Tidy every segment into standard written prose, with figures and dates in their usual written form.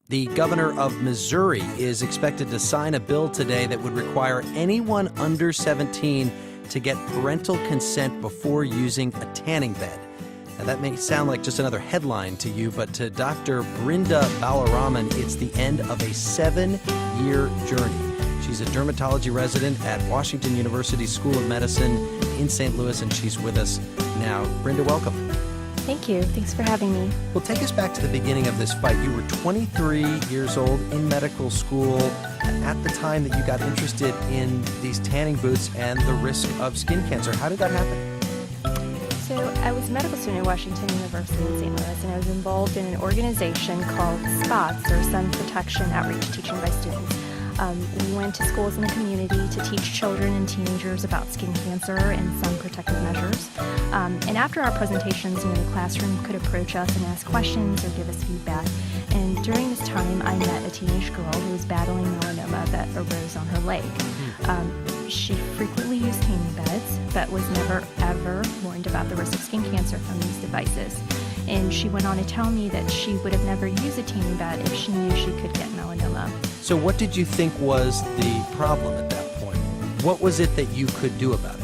The governor of Missouri is expected to sign a bill today that would require anyone under 17 to get parental consent before using a tanning bed. Now, that may sound like just another headline to you, but to Dr. Brinda Balaraman, it's the end of a 7-year journey. She's a dermatology resident at Washington University School of Medicine in St. Louis, and she's with us now. Brinda, welcome. Thank you. Thanks for having me. Well, take us back to the beginning of this fight. You were 23 years old in medical school at the time that you got interested in these tanning booths and the risk of skin cancer. How did that happen? So I was a medical student at Washington University in St. Louis, and I was involved in an organization called SPOTS, or Sun Protection Outreach Teaching by Students. We went to schools in the community to teach children and teenagers about skin cancer and sun protective measures. And after our presentations, the classroom could approach us and ask questions or give us feedback. And during this time, I met a teenage girl who was battling melanoma that arose on her leg. She frequently used tanning beds, but was never, ever warned about the risk of skin cancer from these devices. And she went on to tell me that she would have never used a tanning bed if she knew she could get melanoma. So what did you think was the problem at that point? What was it that you could do about it?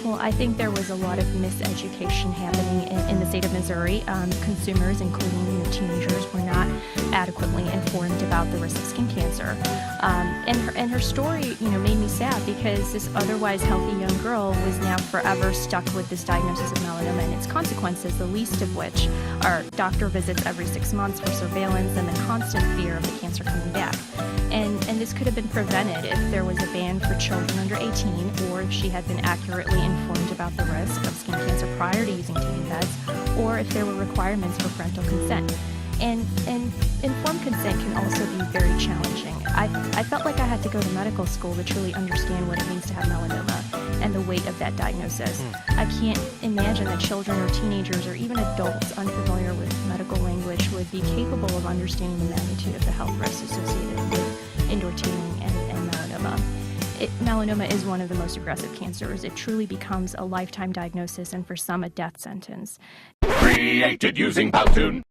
Well, I think there was a lot of miseducation happening in the state of Missouri. Consumers, including teenagers, were not adequately informed about the risk of skin cancer. And her story, made me sad, because this otherwise healthy young girl was now forever stuck with this diagnosis of melanoma and its consequences, the least of which are doctor visits every 6 months for surveillance and the constant fear of the cancer coming back. And this could have been prevented if there was a ban for children under 18, or if she had been accurately informed about the risk of skin cancer prior to using tanning beds, or if there were requirements for parental consent. And informed consent can also be very challenging. I felt like I had to go to medical school to truly understand what it means to have melanoma and the weight of that diagnosis. I can't imagine that children or teenagers or even adults unfamiliar with medical language would be capable of understanding the magnitude of the health risks associated with indoor tanning and melanoma. Melanoma is one of the most aggressive cancers. It truly becomes a lifetime diagnosis, and for some, a death sentence. Created using Powtoon.